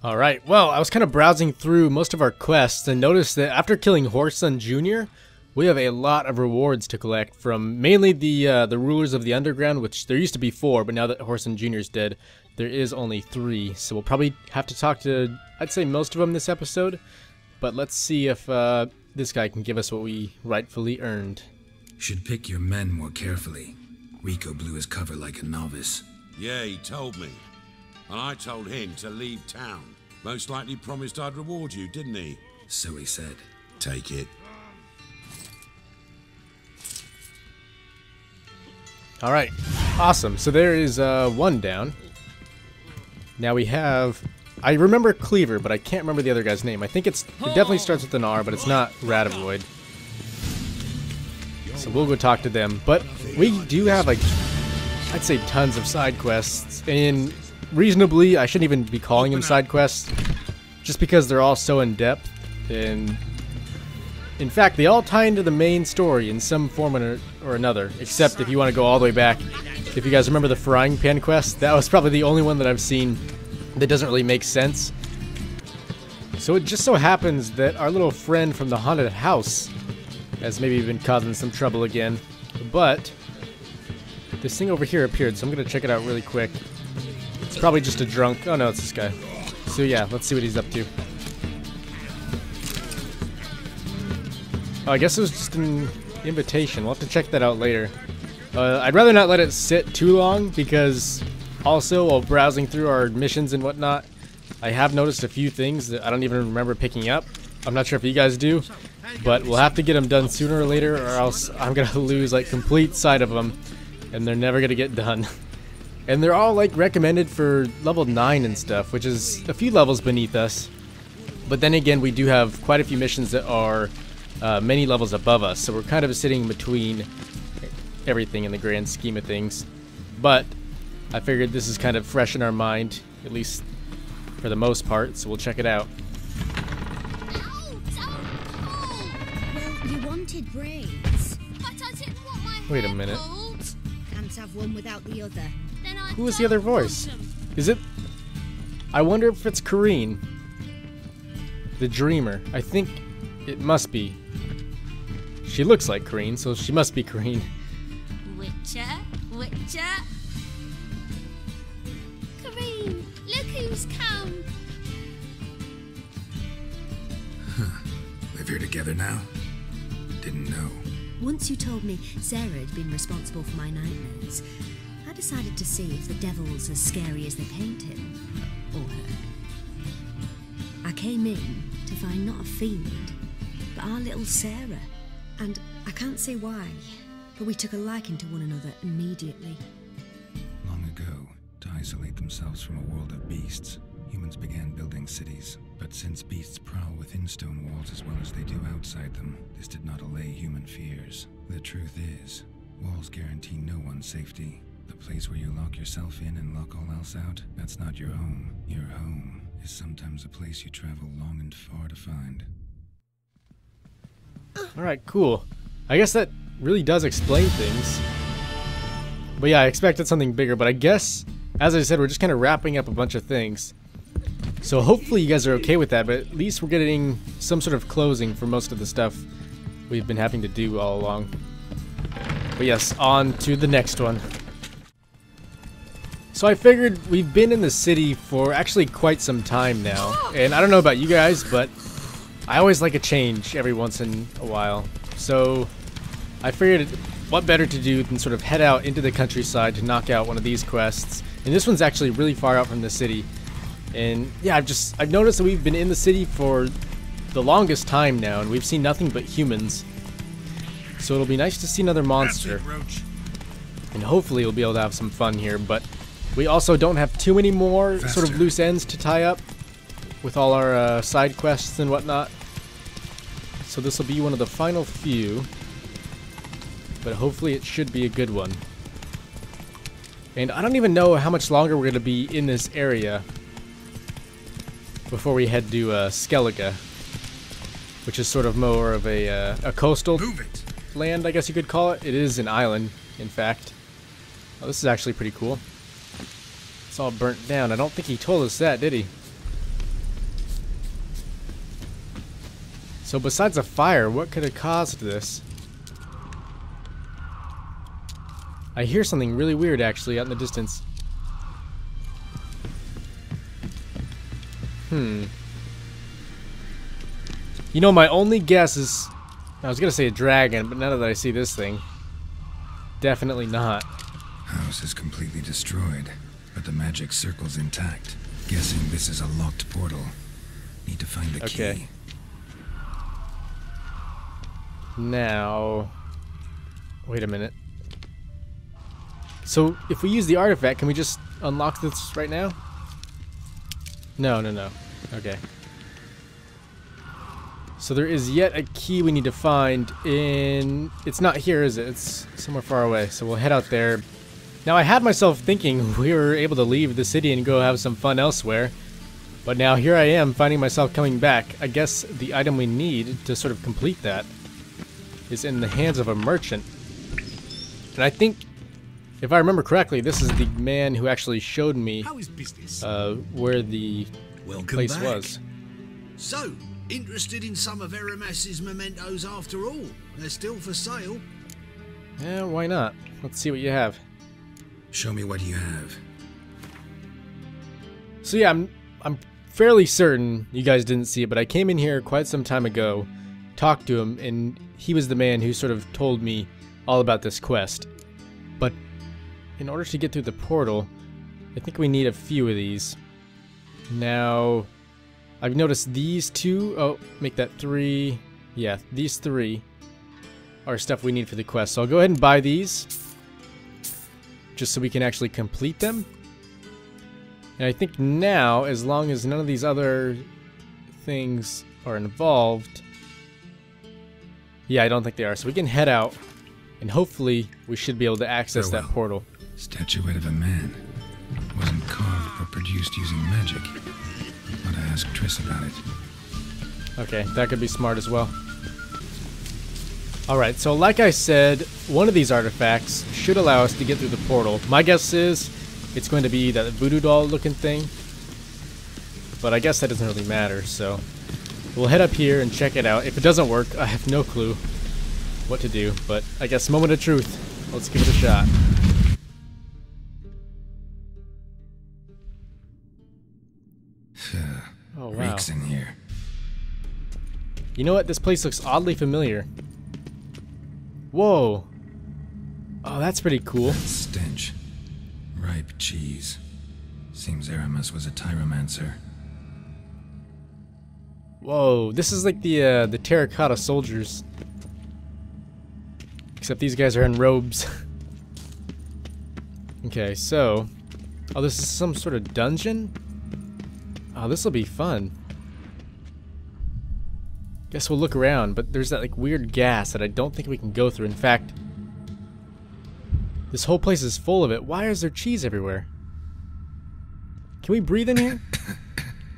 Alright, well, I was kind of browsing through most of our quests and noticed that after killing Whoreson Jr., we have a lot of rewards to collect from mainly the rulers of the underground, which there used to be 4, but now that Whoreson Jr. is dead, there is only 3. So we'll probably have to talk to, I'd say, most of them this episode. But let's see if this guy can give us what we rightfully earned. Should pick your men more carefully. Rico blew his cover like a novice. Yeah, he told me. And I told him to leave town. Most likely promised I'd reward you, didn't he? So he said. Take it. Alright, awesome. So there is 1 down. Now we have... I remember Cleaver, but I can't remember the other guy's name. I think it definitely starts with an R, but it's not Radavoid. So we'll go talk to them. But we do have, like, I'd say tons of side quests. And reasonably, I shouldn't even be calling them side quests, just because they're all so in-depth. And in fact, they all tie into the main story in some form or another, except if you want to go all the way back. If you guys remember the frying pan quest, that was probably the only one that I've seen that doesn't really make sense. So it just so happens that our little friend from the haunted house has maybe been causing some trouble again. But this thing over here appeared, so I'm going to check it out really quick. It's probably just a drunk. Oh no, it's this guy. So yeah, let's see what he's up to. Oh, I guess it was just an invitation. We'll have to check that out later. I'd rather not let it sit too long, because also while browsing through our missions and whatnot, I have noticed a few things that I don't even remember picking up. I'm not sure if you guys do, but we'll have to get them done sooner or later, or else I'm going to lose like complete sight of them, and they're never going to get done. And they're all like recommended for level 9 and stuff, which is a few levels beneath us. But then again, we do have quite a few missions that are many levels above us, so we're kind of sitting between everything in the grand scheme of things. But I figured this is kind of fresh in our mind, at least for the most part, so we'll check it out. Well, you wanted braids. But I didn't want my hair Wait a minute. pulled. Can't have one without the other. Then I Who was the don't other voice? want them. Is it... I wonder if it's Kareen. The Dreamer. I think it must be. She looks like Kareen, so she must be Kareen. Witcher, Witcher. Kareem, look who's come. Live here together now? Didn't know. Once you told me Sarah had been responsible for my nightmares, I decided to see if the devil's as scary as they paint him, or her. I came in to find not a fiend, but our little Sarah. And I can't say why, but we took a liking to one another immediately. Long ago, to isolate themselves from a world of beasts, humans began building cities. But since beasts prowl within stone walls as well as they do outside them, this did not allay human fears. The truth is, walls guarantee no one's safety. The place where you lock yourself in and lock all else out, that's not your home. Your home is sometimes a place you travel long and far to find. Alright, cool. I guess that really does explain things. But yeah, I expected something bigger, but I guess, as I said, we're just kind of wrapping up a bunch of things. So hopefully you guys are okay with that, but at least we're getting some sort of closing for most of the stuff we've been having to do all along. But yes, on to the next one. So I figured we've been in the city for actually quite some time now, and I don't know about you guys, but I always like a change every once in a while. So I figured what better to do than sort of head out into the countryside to knock out one of these quests. And this one's actually really far out from the city. And yeah, I've noticed that we've been in the city for the longest time now, and we've seen nothing but humans. So it'll be nice to see another monster. And hopefully we'll be able to have some fun here, but we also don't have too many more sort of loose ends to tie up with all our side quests and whatnot. So this will be one of the final few, but hopefully it should be a good one. And I don't even know how much longer we're going to be in this area before we head to Skellige, which is sort of more of a coastal land, I guess you could call it. It is an island, in fact. Oh, this is actually pretty cool. It's all burnt down. I don't think he told us that, did he? So besides a fire, what could have caused this? I hear something really weird actually out in the distance. You know, my only guess is... I was gonna say a dragon, but now that I see this thing, definitely not. House is completely destroyed, but the magic circle's intact. Guessing this is a locked portal. Need to find the key. Now... Wait a minute. So, if we use the artifact, can we just unlock this right now? No. Okay. So there is yet a key we need to find in... It's not here, is it? It's somewhere far away, so we'll head out there. Now, I had myself thinking we were able to leave the city and go have some fun elsewhere. But now here I am, finding myself coming back. I guess the item we need to sort of complete that is in the hands of a merchant. And I think, if I remember correctly, this is the man who actually showed me where the place was. So, interested in some of Aramas's mementos after all? They're still for sale. Yeah, why not? Let's see what you have. Show me what you have. So yeah, I'm fairly certain you guys didn't see it, but I came in here quite some time ago, talked to him, and he was the man who sort of told me all about this quest. But in order to get through the portal, I think we need a few of these. Now, I've noticed these two, oh, make that 3. Yeah, these 3 are stuff we need for the quest. So I'll go ahead and buy these, just so we can actually complete them. And I think now, as long as none of these other things are involved... Yeah, I don't think they are. So we can head out, and hopefully we should be able to access that portal. Statuette of a man. Wasn't carved but produced using magic. Ought to ask Triss about it. Okay, that could be smart as well. Alright, so like I said, one of these artifacts should allow us to get through the portal. My guess is it's going to be that voodoo doll looking thing. But I guess that doesn't really matter, so we'll head up here and check it out. If it doesn't work, I have no clue what to do, but I guess moment of truth. Let's give it a shot. Oh, wow. Reeks in here. You know what? This place looks oddly familiar. Whoa. Oh, that's pretty cool. That stench. Ripe cheese. Seems Aramis was a tyromancer. Whoa, this is like the terracotta soldiers. Except these guys are in robes. Okay, so... Oh, this is some sort of dungeon? Oh, this will be fun. Guess we'll look around, but there's that like weird gas that I don't think we can go through. In fact, this whole place is full of it. Why is there cheese everywhere? Can we breathe in here?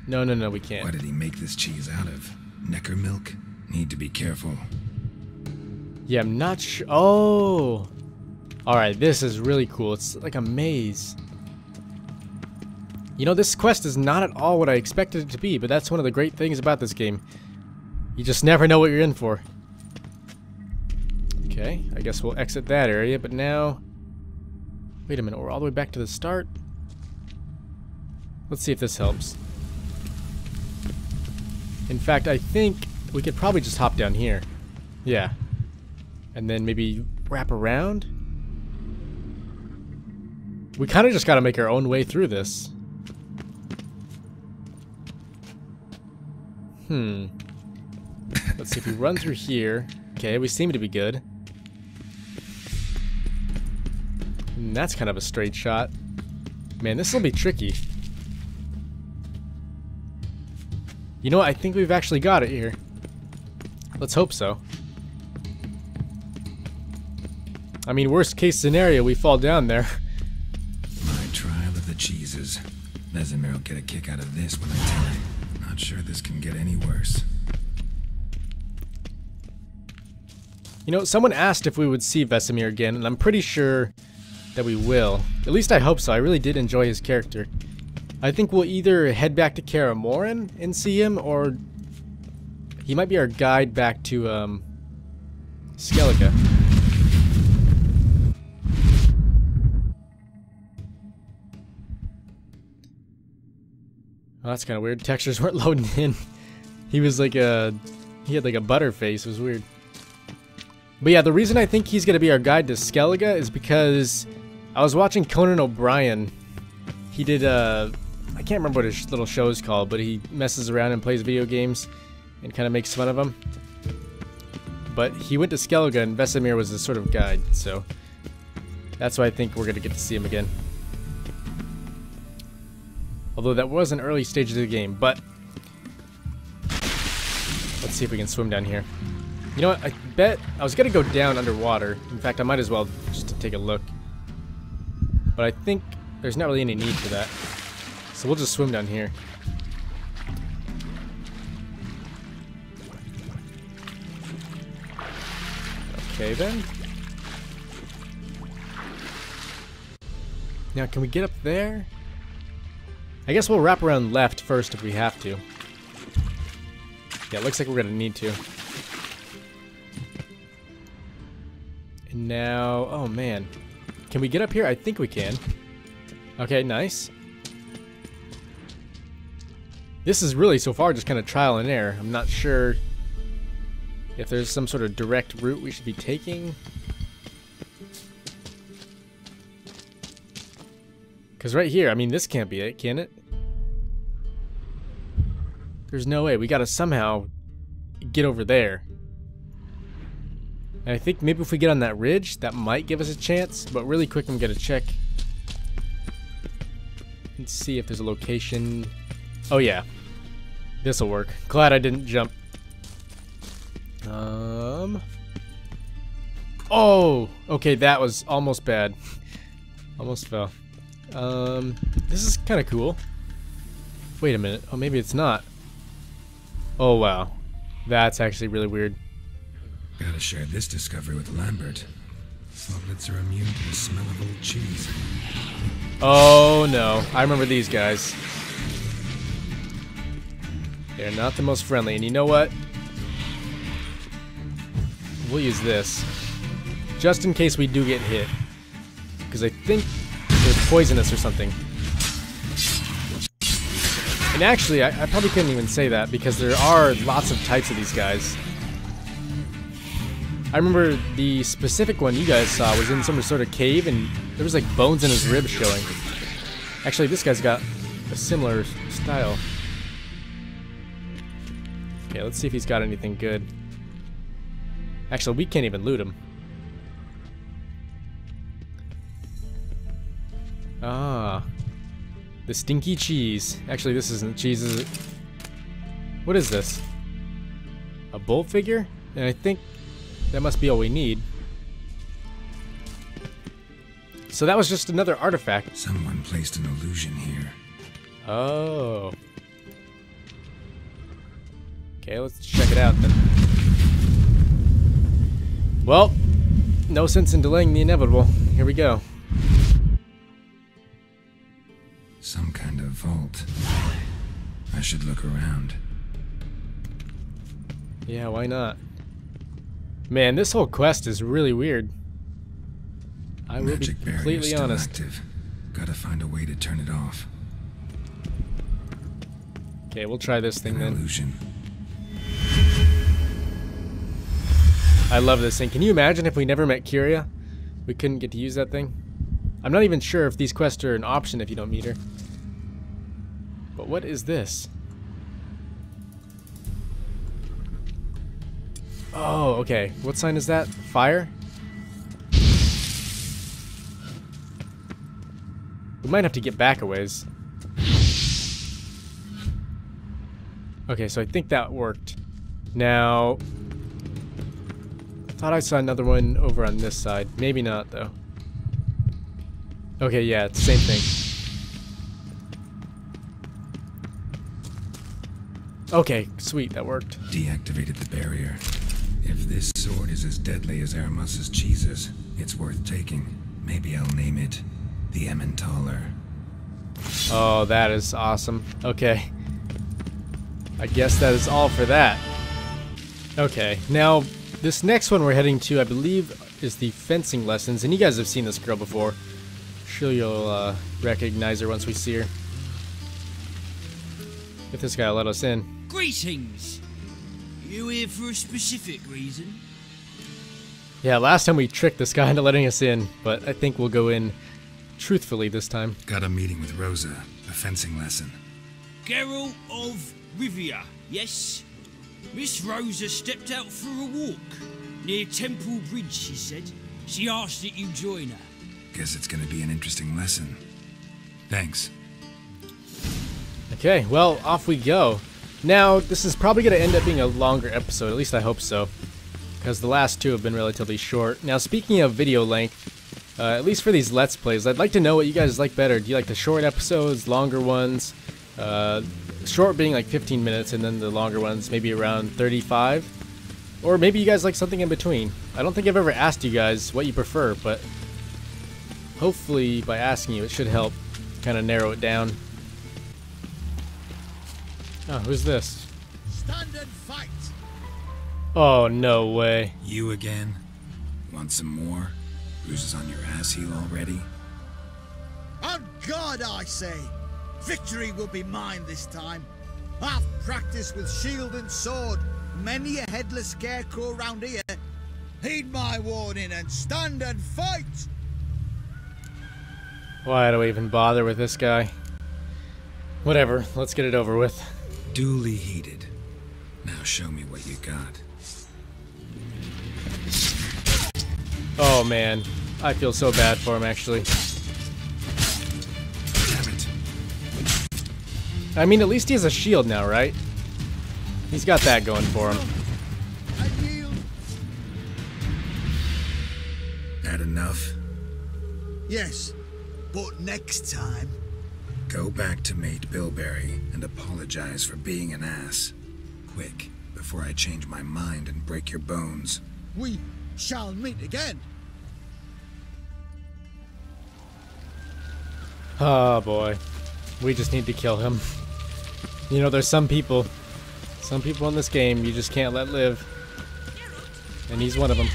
No, we can't. What did he make this cheese out of? Necker milk? Need to be careful. Yeah, I'm not sure. Oh! Alright, this is really cool. It's like a maze. You know, this quest is not at all what I expected it to be, but that's one of the great things about this game. You just never know what you're in for. Okay, I guess we'll exit that area, but now... Wait a minute, we're all the way back to the start? Let's see if this helps. In fact, I think we could probably just hop down here. Yeah. And then maybe wrap around? We kind of just gotta make our own way through this. Let's see if we run through here. Okay, we seem to be good. And that's kind of a straight shot. Man, this will be tricky. You know what? I think we've actually got it here. Let's hope so. I mean, worst case scenario, we fall down there. My trial of the cheeses. Vesemir will get a kick out of this when I tell him. Not sure this can get any worse. You know, someone asked if we would see Vesemir again, and I'm pretty sure that we will. At least I hope so. I really did enjoy his character. I think we'll either head back to Kaer Morhen and see him, or He might be our guide back to Skellige. Oh, that's kind of weird. Textures weren't loading in. He was like he had like a butter face. It was weird. But yeah, the reason I think he's gonna be our guide to Skellige is because I was watching Conan O'Brien. He did I can't remember what his little show is called, but he messes around and plays video games and kind of makes fun of them. But he went to Skellige and Vesemir was his sort of guide, so that's why I think we're gonna get to see him again. Although that was an early stage of the game, but let's see if we can swim down here. You know what, I bet I was gonna go down underwater. In fact, I might as well just to take a look. But I think there's not really any need for that. So we'll just swim down here. Okay then. Now can we get up there? I guess we'll wrap around left first if we have to. Yeah, it looks like we're gonna need to. And now, oh man. Can we get up here? I think we can. Okay, nice. This is really, so far, just kind of trial and error. I'm not sure if there's some sort of direct route we should be taking. Because right here, I mean, this can't be it, can it? There's no way. We gotta somehow get over there. And I think maybe if we get on that ridge, that might give us a chance. But really quick, I'm gonna check and see if there's a location. Oh yeah, this'll work. Glad I didn't jump. Oh, okay, that was almost bad. Almost fell. This is kind of cool. Wait a minute. Oh, maybe it's not. Oh wow, that's actually really weird. Gotta share this discovery with Lambert. Sloglets are immune to the smell of old cheese. Oh no, I remember these guys. They're not the most friendly, and you know what? We'll use this. Just in case we do get hit. Because I think they're poisonous or something. And actually, I probably couldn't even say that because there are lots of types of these guys. I remember the specific one you guys saw was in some sort of cave and there was like bones in his ribs showing. Actually, this guy's got a similar style. Okay, let's see if he's got anything good. Actually, we can't even loot him. Ah. The stinky cheese. Actually, this isn't cheese, is it? What is this? A bull figure? And I think that must be all we need. So that was just another artifact. Someone placed an illusion here. Oh. Okay, let's check it out then. Well, no sense in delaying the inevitable. Here we go. Some kind of vault. I should look around. Yeah, why not? Man, this whole quest is really weird. I will be completely honest. Active. Gotta find a way to turn it off. Okay, we'll try this thing then. Illusion. I love this thing. Can you imagine if we never met Kyria? We couldn't get to use that thing? I'm not even sure if these quests are an option if you don't meet her. But what is this? Oh, okay. What sign is that? Fire? We might have to get back a ways. Okay, so I think that worked. Now, I thought I saw another one over on this side. Maybe not, though. Okay, yeah, it's the same thing. Okay, sweet, that worked. Deactivated the barrier. If this sword is as deadly as Aramus's cheeses, it's worth taking. Maybe I'll name it the Emmentaler. Oh, that is awesome. Okay. I guess that is all for that. Okay, now this next one we're heading to, I believe, is the fencing lessons, and you guys have seen this girl before. Sure, you'll recognize her once we see her. If this guy will let us in. Greetings. You here for a specific reason? Yeah, last time we tricked this guy into letting us in, but I think we'll go in truthfully this time. Got a meeting with Rosa, a fencing lesson. Geralt of Rivia, yes? Miss Rosa stepped out for a walk near Temple Bridge, she said. She asked that you join her. Guess it's gonna be an interesting lesson. Thanks. Okay, well, off we go. Now, this is probably going to end up being a longer episode, at least I hope so, because the last two have been relatively short. Now, speaking of video length, at least for these Let's Plays, I'd like to know what you guys like better. Do you like the short episodes, longer ones? Short being like 15 minutes, and then the longer ones maybe around 35? Or maybe you guys like something in between. I don't think I've ever asked you guys what you prefer, but hopefully by asking you it should help kind of narrow it down. Oh, who's this? Stand and fight! Oh, no way. You again? Want some more? Bruises on your ass heel already? On God, I say! Victory will be mine this time. I've practiced with shield and sword. Many a headless scarecrow round here. Heed my warning and stand and fight! Why do we even bother with this guy? Whatever, let's get it over with. Duly heated. Now show me what you got. Oh man, I feel so bad for him actually. Damn it. I mean, at least he has a shield now, right? He's got that going for him. I yield. That enough? Yes, but next time. Go back to Mate Bilberry and apologize for being an ass. Quick, before I change my mind and break your bones. We shall meet again. Oh boy, we just need to kill him. You know, there's some people in this game you just can't let live. And he's one of them.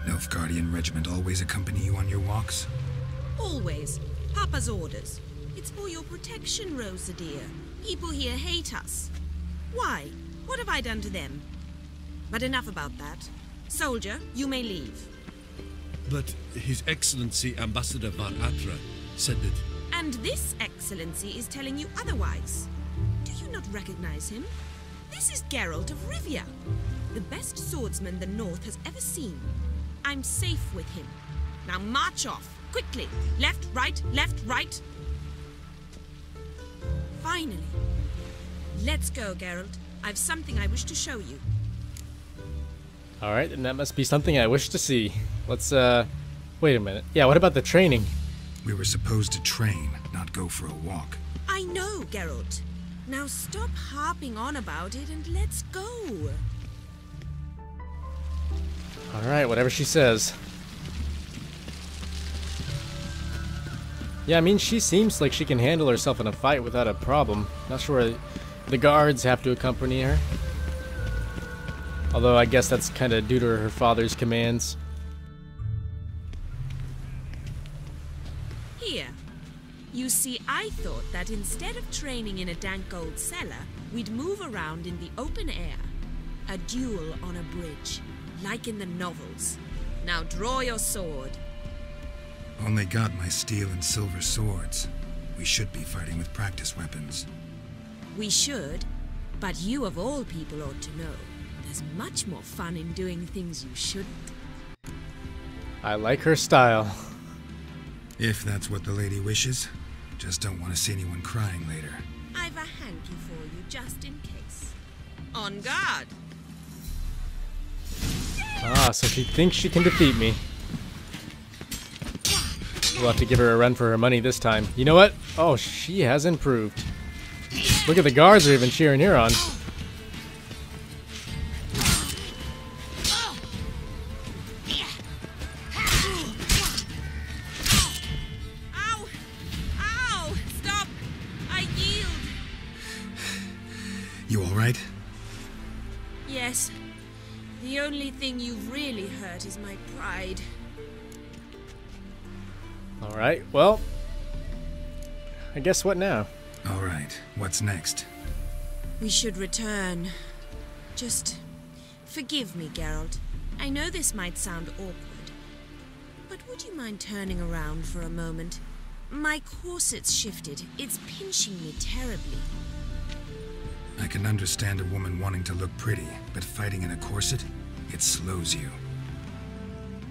Nilfgaardian regiment always accompany you on your walks? Always. Papa's orders. It's for your protection, Rosa dear. People here hate us. Why? What have I done to them? But enough about that. Soldier, you may leave. But His Excellency Ambassador Van Atra said that... And this Excellency is telling you otherwise. Do you not recognize him? This is Geralt of Rivia, the best swordsman the North has ever seen. I'm safe with him. Now march off. Quickly! Left, right, left, right! Finally. Let's go, Geralt. I've something I wish to show you. Alright, and that must be something I wish to see. Let's, wait a minute. Yeah, what about the training? We were supposed to train, not go for a walk. I know, Geralt. Now stop harping on about it and let's go. Alright, whatever she says. Yeah, I mean, she seems like she can handle herself in a fight without a problem. Not sure the guards have to accompany her. Although I guess that's kind of due to her father's commands. Here. You see, I thought that instead of training in a dank old cellar, we'd move around in the open air. A duel on a bridge, like in the novels. Now draw your sword. Only got my steel and silver swords. We should be fighting with practice weapons. We should, but you of all people ought to know. There's much more fun in doing things you shouldn't. I like her style. If that's what the lady wishes. Just don't want to see anyone crying later. I've a hanky for you, just in case. On guard! Ah, so she thinks she can defeat me. We'll have to give her a run for her money this time. You know what? Oh, she has improved. Look at the guards are even cheering her on. Ow! Ow! Stop! I yield! You alright? right? Yes. The only thing you've really hurt is my pride. Alright, well, I guess what now? Alright, what's next? We should return. Just forgive me, Geralt. I know this might sound awkward, but would you mind turning around for a moment? My corset's shifted. It's pinching me terribly. I can understand a woman wanting to look pretty, but fighting in a corset, it slows you.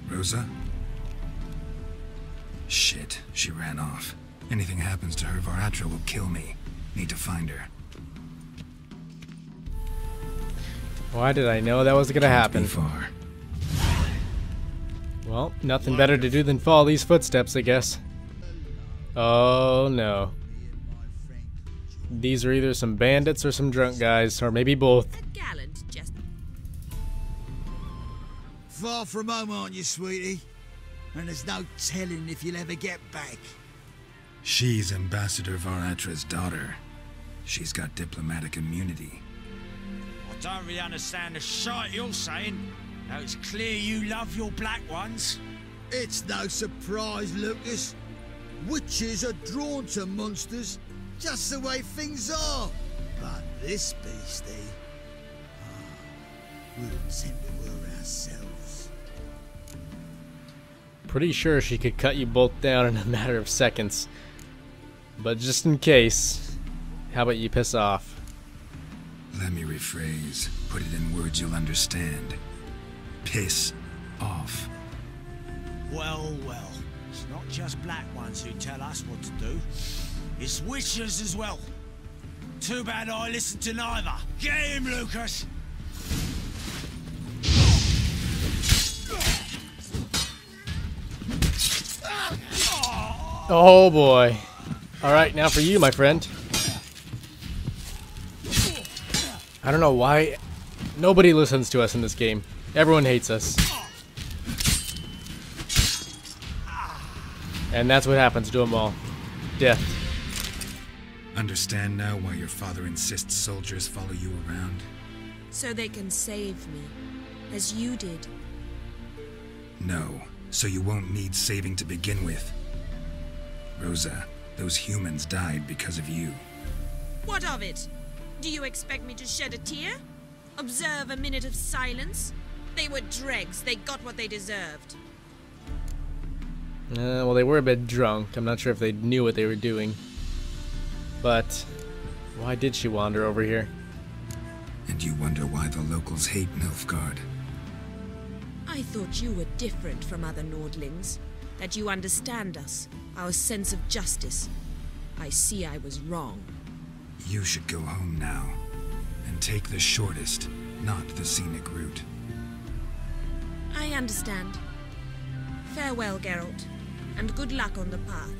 Rosa? Shit, she ran off. Anything happens to her, Var Attre will kill me. Need to find her. Why did I know that was gonna happen? Be far. Well, nothing better to do than follow these footsteps, I guess. Oh no. These are either some bandits or some drunk guys, or maybe both. A gallant jest. Far from home, aren't you, sweetie? And there's no telling if you'll ever get back. She's Ambassador Var Attre's daughter. She's got diplomatic immunity. I don't really understand the shite you're saying. Now it's clear you love your black ones. It's no surprise, Lucas. Witches are drawn to monsters, just the way things are. But this beastie, we'll tend to her ourselves. Pretty sure she could cut you both down in a matter of seconds. But just in case, how about you piss off? Let me rephrase. Put it in words you'll understand. Piss off. Well, well. It's not just black ones who tell us what to do. It's witches as well. Too bad I listened to neither. Get him, Lucas! Oh boy. Alright, now for you, my friend. I don't know why nobody listens to us in this game. Everyone hates us. And that's what happens to them all. Death. Understand now why your father insists soldiers follow you around? So they can save me, as you did. No, so you won't need saving to begin with. Rosa, those humans died because of you. What of it? Do you expect me to shed a tear? Observe a minute of silence? They were dregs. They got what they deserved. Well, they were a bit drunk. I'm not sure if they knew what they were doing. But why did she wander over here? And you wonder why the locals hate Nilfgaard. I thought you were different from other Nordlings. That you understand us, our sense of justice. I see I was wrong. You should go home now. And take the shortest, not the scenic route. I understand. Farewell, Geralt, and good luck on the path.